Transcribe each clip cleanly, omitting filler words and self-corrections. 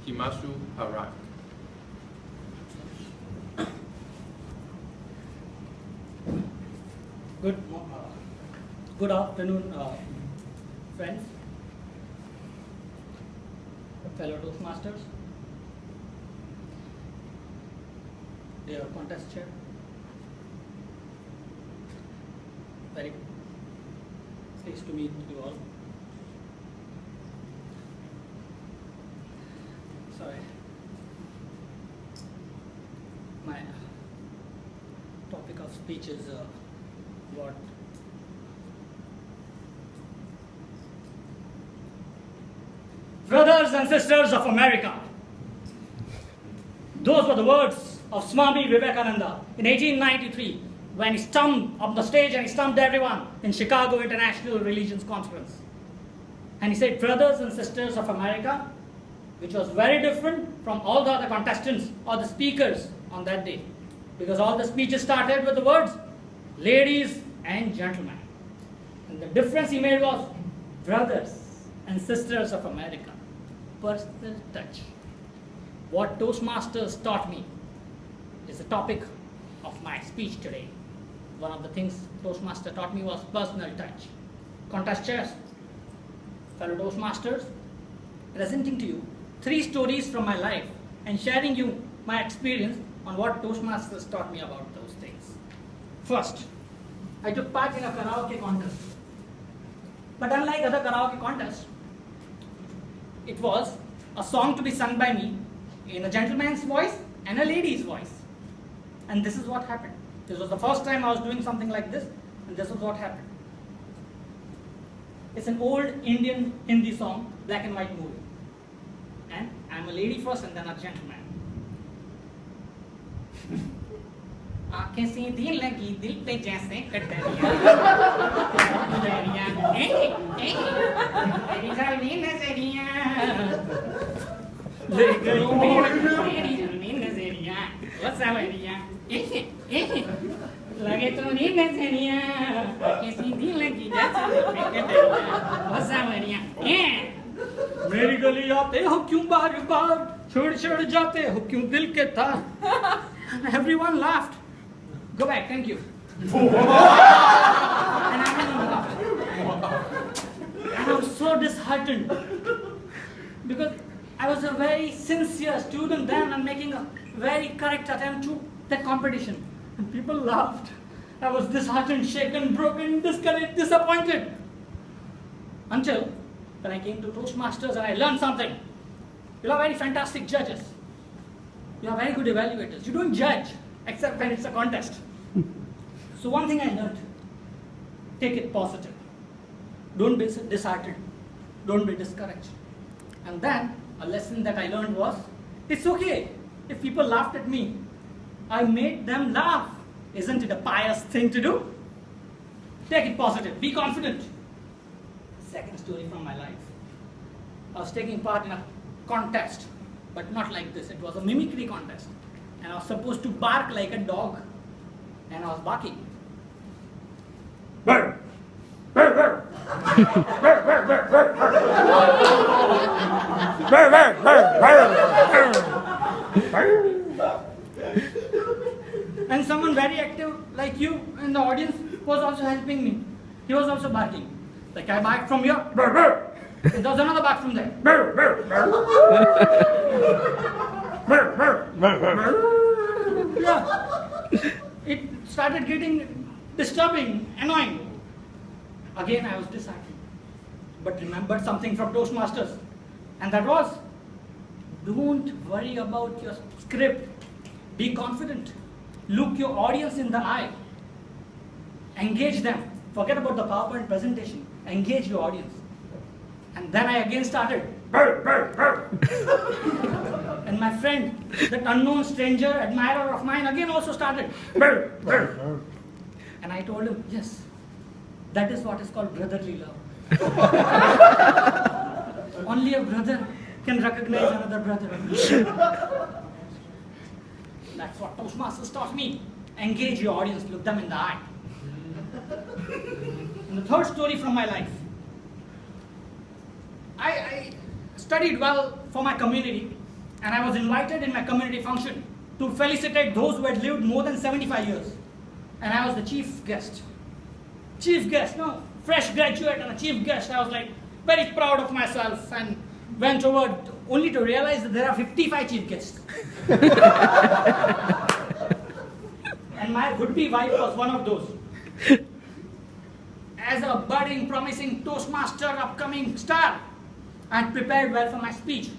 Himanshu Parak. Good afternoon, friends, fellow Toastmasters, dear contest chair. Very pleased to meet you all. Sorry, my topic of speech is what brothers and sisters of America. Those were the words of Swami Vivekananda in 1893 when he stumped up the stage and he stumped everyone in Chicago International Religions Conference. And he said, brothers and sisters of America, which was very different from all the other contestants or the speakers on that day. Because all the speeches started with the words, ladies and gentlemen. And the difference he made was, brothers and sisters of America. Personal touch. What Toastmasters taught me is the topic of my speech today. One of the things Toastmaster taught me was personal touch. Contest chairs, fellow Toastmasters, presenting to you 3 stories from my life and sharing you my experience on what Toastmasters taught me about those things. First, I took part in a karaoke contest. But unlike other karaoke contests, it was a song to be sung by me in a gentleman's voice and a lady's voice. And this is what happened. This was the first time I was doing something like this, and this is what happened. It's an old Indian Hindi song, black and white movie. And I'm a lady first and then a gentleman. आँखें सीधी लगी दिल पे जैसे कटरियाँ तेरी जलनी नजरियाँ ले गई मेरी जलनी नजरियाँ वो सवरियाँ लगे तो नहीं नजरियाँ आँखें सीधी लगी जैसे दिल पे कटरियाँ वो सवरियाँ मेरी गली आते हो क्यों बार बार छोड़ छोड़ जाते हो क्यों दिल के तार. Everyone laughed. Go back, thank you. And I was so disheartened because I was a very sincere student then and making a very correct attempt to that competition. And people laughed. I was disheartened, shaken, broken, discouraged, disappointed. Until when I came to Toastmasters and I learned something. You are very fantastic judges. You are very good evaluators. You don't judge except when it's a contest. So one thing I learned, take it positive. Don't be disheartened. Don't be discouraged. And then a lesson that I learned was, it's okay if people laughed at me. I made them laugh. Isn't it a pious thing to do? Take it positive. Be confident. Second story from my life. I was taking part in a contest, but not like this. It was a mimicry contest. And I was supposed to bark like a dog. And I was barking. Burr! Burr, burr! Burr, burr, burr, burr, burr! Burr, burr, burr, burr! And someone very active like you in the audience was also helping me. He was also barking. Like I barked from here, burr, burr! And there was another bark from there. Burr, burr, burr! Burr, burr, burr, burr! Yeah. It started getting disturbing, annoying. Again, I was disheartened. But remembered something from Toastmasters. And that was, don't worry about your script. Be confident. Look your audience in the eye. Engage them. Forget about the PowerPoint presentation. Engage your audience. And then I again started. Burr, burr, burr. And my friend, that unknown stranger, admirer of mine, again also started. Burr, burr. And I told him, yes, that is what is called brotherly love. Only a brother can recognize another brother. That's what Toastmasters taught me. Engage your audience, look them in the eye. And the third story from my life. I studied well for my community and I was invited in my community function to felicitate those who had lived more than 75 years. And I was the chief guest. Chief guest, no, fresh graduate and a chief guest. I was like very proud of myself and went over only to realize that there are 55 chief guests. And my would-be wife was one of those. As a budding, promising Toastmaster, upcoming star, I had prepared well for my speech,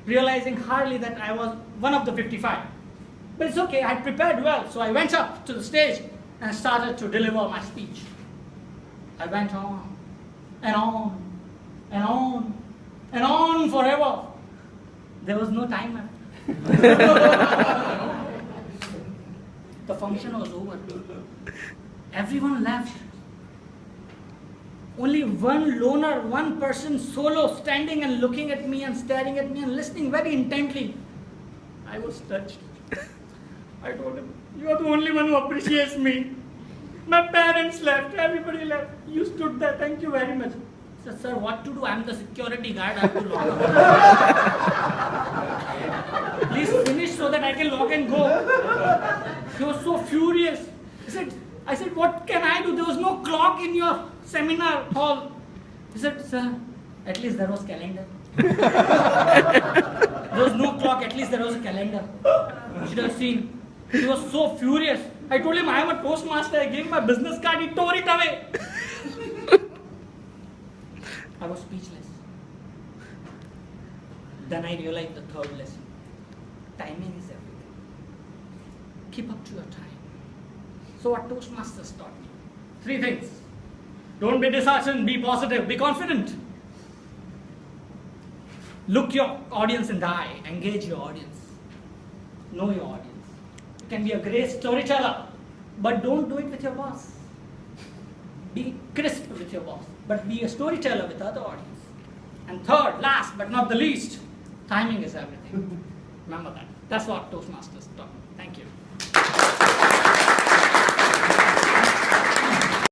realizing hardly that I was one of the 55. But it's okay, I had prepared well, so I went up to the stage and started to deliver my speech. I went on, and on, and on, and on forever. There was no timer. The function was over. Everyone left. Only one loner, one person solo standing and looking at me and staring at me and listening very intently. I was touched. I told him, "You are the only one who appreciates me. My parents left, everybody left. You stood there, thank you very much." I said, "Sir, what to do? I'm the security guard, I have to log out." "Please finish so that I can log and go." He was so furious. I said, "What can I do? There was no clock in your seminar hall." He said, "Sir, at least there was calendar." There was no clock, at least there was a calendar. You should have seen. He was so furious. I told him, "I am a Toastmaster." I gave him my business card, he tore it away. I was speechless. Then I realized the third lesson. Timing is everything. Keep up to your time. So what Toastmasters taught me? 3 things. Don't be disheartened, be positive, be confident. Look your audience in the eye, engage your audience. Know your audience. You can be a great storyteller, but don't do it with your boss. Be crisp with your boss, but be a storyteller with other audience. And third, last but not the least, timing is everything. Remember that. That's what Toastmasters taught me. Thank you.